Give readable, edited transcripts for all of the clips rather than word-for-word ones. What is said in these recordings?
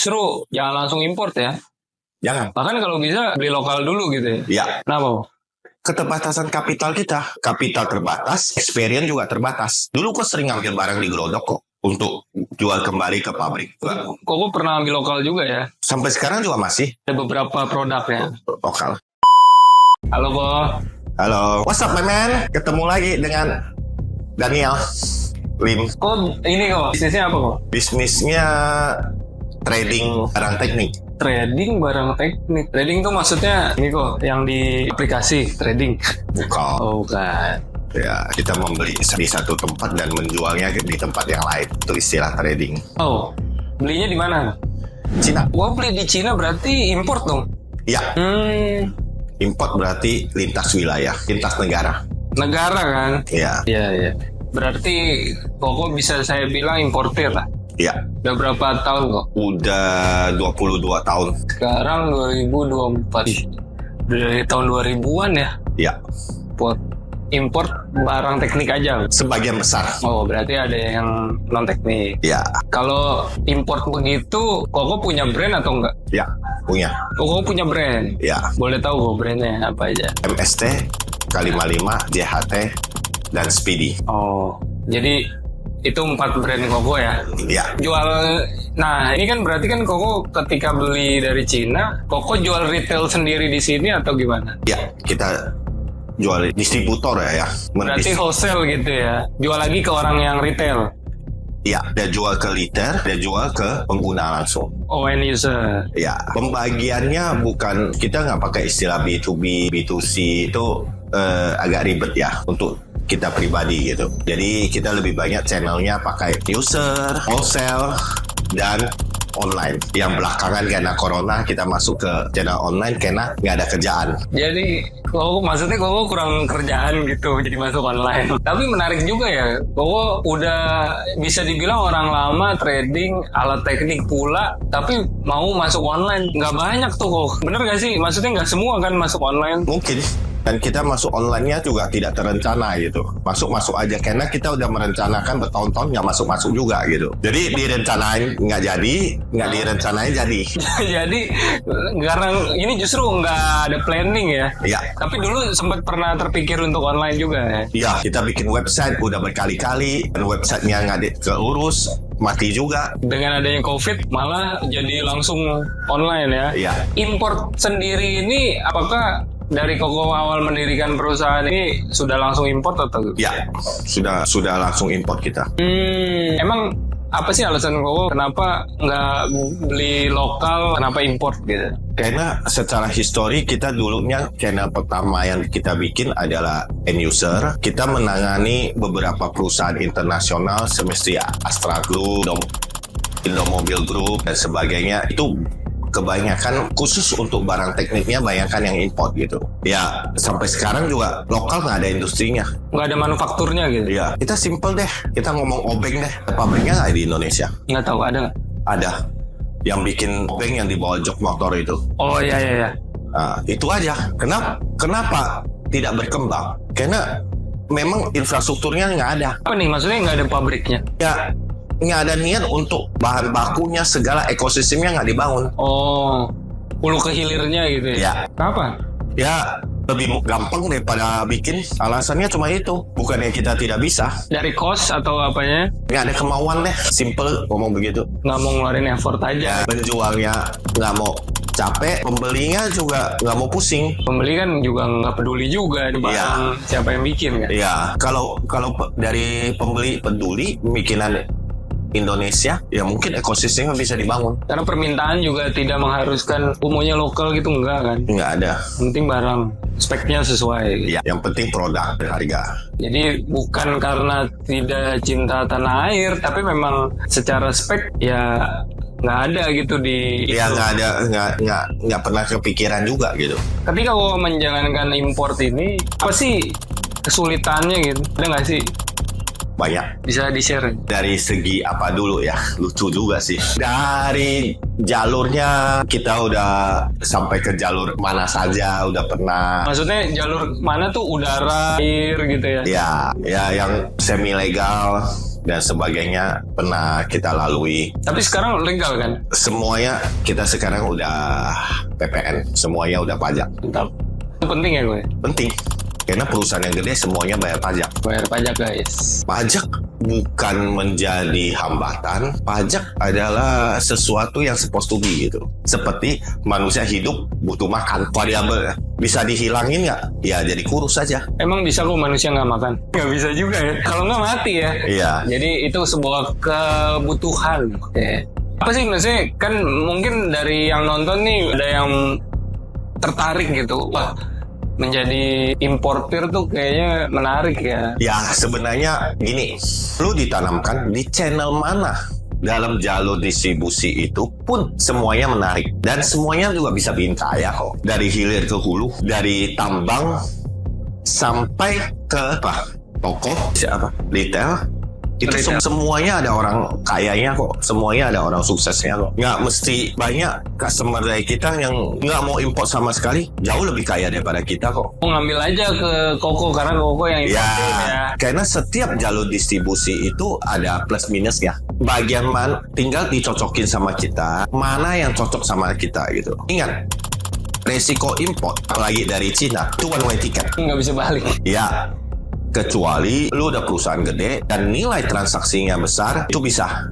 Seru, jangan langsung import ya. Jangan. Bahkan kalau bisa beli lokal dulu gitu ya. Ya, Kenapa? keterbatasan kapital kita. Kapital terbatas, experience juga terbatas. Dulu kok sering ngambil barang di Glodok kok untuk jual kembali ke pabrik. Koko pernah ambil lokal juga ya. Sampai sekarang juga masih Ada beberapa produk ya. lokal. Halo Ko. Halo, what's up my man? Ketemu lagi dengan Daniel Lim. Kok ini kok bisnisnya apa kok? Bisnisnya trading barang teknik. Trading barang teknik. Trading tuh maksudnya ini kok yang di aplikasi trading. Bukan. Oh bukan. Ya, kita membeli di satu tempat dan menjualnya di tempat yang lain. Itu istilah trading. Oh, belinya di mana? Cina. Gua beli di Cina berarti import dong. Ya, import berarti lintas wilayah, lintas negara. Negara kan? Ya, Iya iya. Berarti Koko bisa saya bilang importir lah. ya. Udah berapa tahun kok? Udah 22 tahun. Sekarang 2024. Dari tahun 2000-an ya. Ya, Buat import barang teknik aja. sebagian besar. Oh, berarti ada yang non teknik. Ya, Kalau import begitu, Koko punya brand atau enggak? ya, punya. Koko punya brand. Ya, Boleh tahu kok brandnya apa aja? MST, K55, JHT, dan Speedy. Oh, jadi itu 4 brand Koko ya? Ya, Jual, nah ini kan berarti kan Koko ketika beli dari Cina, Koko jual retail sendiri di sini atau gimana? ya, kita jual distributor ya. Berarti wholesale gitu ya? Jual lagi ke orang yang retail? Ya, dia jual ke liter, dia jual ke pengguna langsung. Oh, end user? Ya, pembagiannya bukan, kita nggak pakai istilah B2B, B2C, itu agak ribet ya untuk kita pribadi gitu. Jadi kita lebih banyak channelnya pakai user, wholesale, dan online. Yang belakangan karena corona kita masuk ke channel online karena nggak ada kerjaan. Jadi Koko maksudnya Koko kurang kerjaan gitu jadi masuk online. Tapi menarik juga ya, Koko udah bisa dibilang orang lama trading alat teknik pula, tapi mau masuk online. Nggak banyak tuh kok. Bener gak sih? Maksudnya nggak semua kan masuk online. Mungkin. Dan kita masuk online-nya juga tidak terencana gitu. Masuk-masuk aja karena kita udah merencanakan bertahun-tahun nggak masuk-masuk juga gitu. Jadi direncanain nggak jadi, nggak direncanain jadi. Jadi karena ini justru nggak ada planning ya. Ya. Tapi dulu sempat pernah terpikir untuk online juga ya. Ya, kita bikin website udah berkali-kali dan websitenya nggak keurus, mati juga. Dengan adanya COVID malah jadi langsung online ya. Iya. Import sendiri ini apakah dari Koko awal mendirikan perusahaan ini sudah langsung import atau? Ya, sudah langsung import kita. Emang apa sih alasan Koko kenapa nggak beli lokal, kenapa import gitu? Karena secara histori kita dulunya channel pertama yang kita bikin adalah end user. Kita menangani beberapa perusahaan internasional seperti Astra Group, Indomobil Group dan sebagainya. Itu kebanyakan khusus untuk barang tekniknya, bayangkan yang import gitu. Ya, sampai sekarang juga lokal nggak ada industrinya. Nggak ada manufakturnya gitu? Ya, kita simple deh. Kita ngomong obeng deh. Pabriknya nggak di Indonesia. Nggak tahu, ada nggak? Ada. Yang bikin obeng yang dibawa jok motor itu. Oh iya iya iya. Nah, itu aja. Kenapa tidak berkembang? Karena memang infrastrukturnya nggak ada. Apa nih maksudnya nggak ada pabriknya? Ya, nggak ada niat untuk bahan bakunya, segala ekosistemnya nggak dibangun. Oh, hulu ke hilirnya gitu ya? Ya. Kenapa? Ya, lebih gampang daripada bikin. Alasannya cuma itu. Bukannya kita tidak bisa. Dari cost atau apanya? Nggak ada kemauan deh. Simple ngomong begitu. Nggak mau ngeluarin effort aja. Penjualnya nggak mau capek, pembelinya juga nggak mau pusing. Pembeli kan juga nggak peduli juga nih barang Iya. siapa yang bikin kan? Ya, kalau dari pembeli peduli bikinan Indonesia, ya mungkin ekosistemnya bisa dibangun. Karena permintaan juga tidak mengharuskan umumnya lokal gitu, enggak kan? Nggak ada. Penting barang speknya sesuai. Ya, yang penting produk berharga. Jadi bukan karena tidak cinta tanah air, tapi memang secara spek ya nggak ada gitu di. Ya nggak ada, nggak pernah kepikiran juga gitu. Ketika kau menjalankan import ini, apa sih kesulitannya gitu? Ada nggak sih? Banyak. Bisa di-share? Dari segi apa dulu ya, lucu juga sih. Dari jalurnya kita udah sampai ke jalur mana saja, udah pernah. Maksudnya jalur mana tuh udara, air gitu ya? Ya yang semi legal, dan sebagainya pernah kita lalui. Tapi sekarang legal kan? Semuanya kita sekarang udah PPN, semuanya udah pajak. Mantap. Itu penting ya gue. Penting, karena perusahaan yang gede semuanya bayar pajak. Bayar pajak guys. Pajak bukan menjadi hambatan, pajak adalah sesuatu yang supposed to be gitu. Seperti manusia hidup butuh makan, variabel bisa dihilangin nggak? Ya jadi kurus saja. Emang bisa kok manusia nggak makan? Nggak bisa juga ya. Kalau nggak mati ya. Iya. Jadi itu sebuah kebutuhan. Oke. Apa sih maksudnya? Kan mungkin dari yang nonton nih ada yang tertarik gitu. Wah, menjadi importir tuh kayaknya menarik ya. Ya sebenarnya gini, lu ditanamkan di channel mana dalam jalur distribusi itu pun semuanya menarik dan semuanya juga bisa bikin kaya kok. Dari hilir ke hulu, dari tambang sampai ke toko, retail. Itu semuanya ada orang kayanya kok, semuanya ada orang suksesnya kok. Nggak mesti banyak customer dari kita yang nggak mau import sama sekali, jauh lebih kaya daripada kita kok. Mau ngambil aja ke Koko karena Koko yang importir ya. Karena setiap jalur distribusi itu ada plus minusnya. Bagian mana tinggal dicocokin sama kita, mana yang cocok sama kita gitu. Ingat, resiko import apalagi dari Cina itu one way ticket. Nggak bisa balik. Ya. Kecuali lu udah perusahaan gede dan nilai transaksinya besar, itu bisa.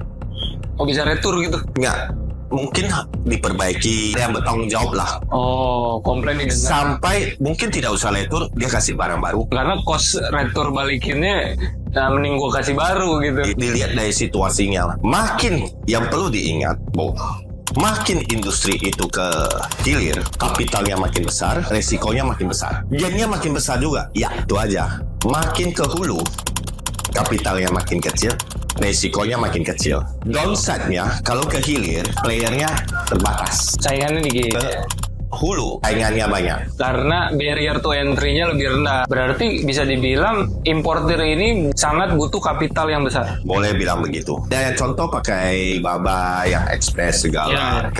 Oh bisa retur gitu? Nggak, mungkin diperbaiki, yang bertanggung jawab lah. Oh, komplain ini. Sampai mungkin tidak usah retur, dia kasih barang baru. Karena cost retur balikinnya, mending gua kasih baru gitu. Dilihat dari situasinya lah. Makin yang perlu diingat, makin industri itu ke hilir, kapitalnya makin besar, resikonya makin besar. Gainnya makin besar juga. Ya, itu aja. Makin ke hulu, kapitalnya makin kecil, resikonya makin kecil. Downside-nya, kalau ke hilir, playernya terbatas. Saingannya dikit. Ke hulu, saingannya banyak. Karena barrier to entry-nya lebih rendah. Berarti bisa dibilang importir ini sangat butuh kapital yang besar. Boleh bilang begitu. Dan contoh pakai Baba yang ekspres segala,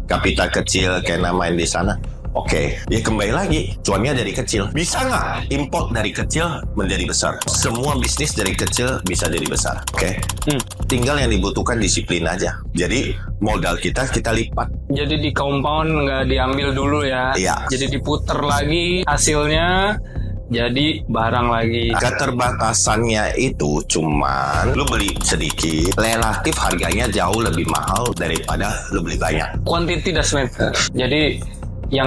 kapital kecil karena main di sana. Oke, ya kembali lagi, cuannya dari kecil. Bisa nggak import dari kecil menjadi besar? Semua bisnis dari kecil bisa jadi besar. Oke, tinggal yang dibutuhkan disiplin aja. Jadi modal kita lipat. Jadi di compound nggak diambil dulu ya. Iya. Jadi diputer lagi hasilnya. Jadi barang lagi. Keterbatasannya itu cuman lu beli sedikit, relatif harganya jauh lebih mahal daripada lu beli banyak. Quantity does matter. Jadi yang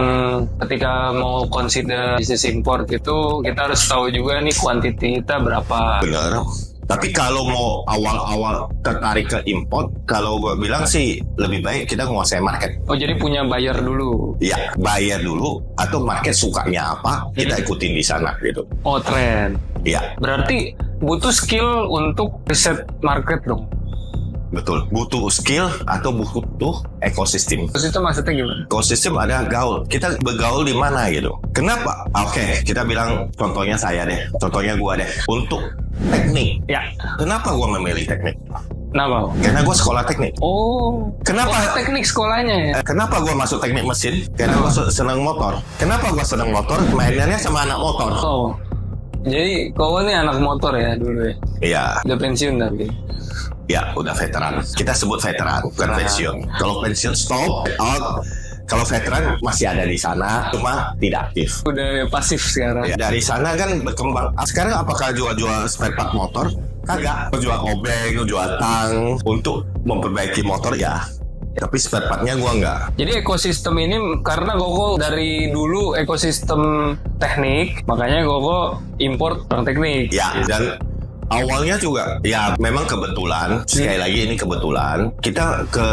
ketika mau consider bisnis import itu kita harus tahu juga nih kuantiti kita berapa. Bener. Tapi kalau mau awal-awal tertarik ke import, kalau gue bilang sih lebih baik kita nguasai market. Oh jadi punya buyer dulu. Ya, bayar dulu atau market sukanya apa, kita ikutin di sana gitu. Oh tren. Ya, Berarti butuh skill untuk riset market dong. betul. Butuh skill atau butuh ekosistem. Terus itu maksudnya gimana? Ekosistem ada gaul. Kita bergaul di mana gitu. Kenapa? Oke, kita bilang contohnya saya deh. Contohnya gua deh. Untuk teknik. Ya. Kenapa gua memilih teknik? Kenapa? Karena gua sekolah teknik. Oh. Kenapa? Oh, teknik sekolahnya ya? Kenapa gua masuk teknik mesin? Karena gua senang motor. Kenapa gua senang motor? Mainannya sama anak motor. Oh. Jadi kau ini anak motor ya dulu ya? Iya. Udah pensiun tapi? Ya, udah veteran. Kita sebut veteran, bukan pensiun. Kalau pensiun stop, out. Kalau veteran masih ada di sana, cuma tidak aktif. Udah pasif sekarang. Ya, dari sana kan berkembang. Sekarang apakah jual-jual spare part motor? Kagak. Jual obeng, jual tang untuk memperbaiki motor ya. Tapi spare partnya gua nggak. Jadi ekosistem ini karena Koko dari dulu ekosistem teknik, makanya Koko import orang teknik. Ya, dan awalnya juga ya memang kebetulan, sekali lagi ini kebetulan kita ke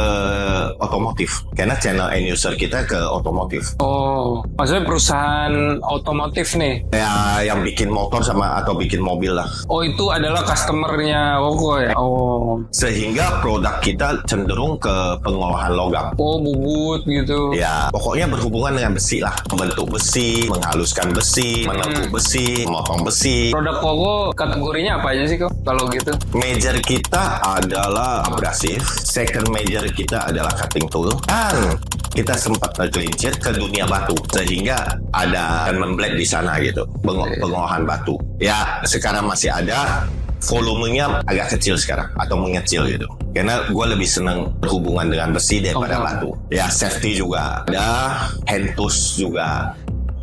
otomotif karena channel end user kita ke otomotif. Oh, maksudnya perusahaan otomotif nih. Ya yang bikin motor sama atau bikin mobil lah. Oh, itu adalah customernya Koko ya. Oh. Sehingga produk kita cenderung ke pengolahan logam. Oh, bubut gitu. Ya, pokoknya berhubungan dengan besi lah. Membentuk besi, menghaluskan besi, menekuk besi, memotong besi. Produk Koko kategorinya apa aja sih kok kalau gitu? Major kita adalah abrasif, second major kita adalah cutting tool, dan kita sempat tergelincir ke dunia batu sehingga ada memblade di sana gitu, pengolahan batu. Ya sekarang masih ada, volumenya agak kecil sekarang atau mengecil gitu. Karena gue lebih seneng berhubungan dengan besi daripada batu. Ya safety juga ada, hand tools juga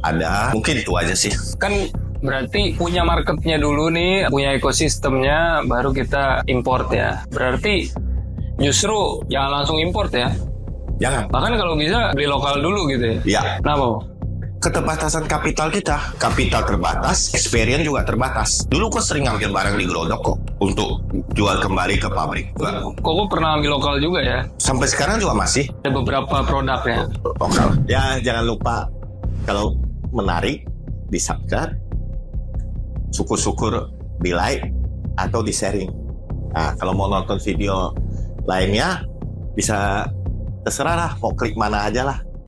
ada. Mungkin itu aja sih. Kan berarti punya marketnya dulu nih, punya ekosistemnya, baru kita import ya. Berarti justru jangan langsung import ya. Jangan. Bahkan kalau bisa beli lokal dulu gitu ya. Ya. Kenapa? Keterbatasan kapital kita, kapital terbatas, experience juga terbatas. Dulu gue sering ngambil barang di Glodok kok untuk jual kembali ke pabrik. Koko pernah ambil lokal juga ya? Sampai sekarang juga masih Ada beberapa produk ya. lokal. Ya jangan lupa kalau menarik di subscribe, syukur-syukur di like atau di sharing. Nah kalau mau nonton video lainnya bisa terserah lah, mau klik mana aja lah.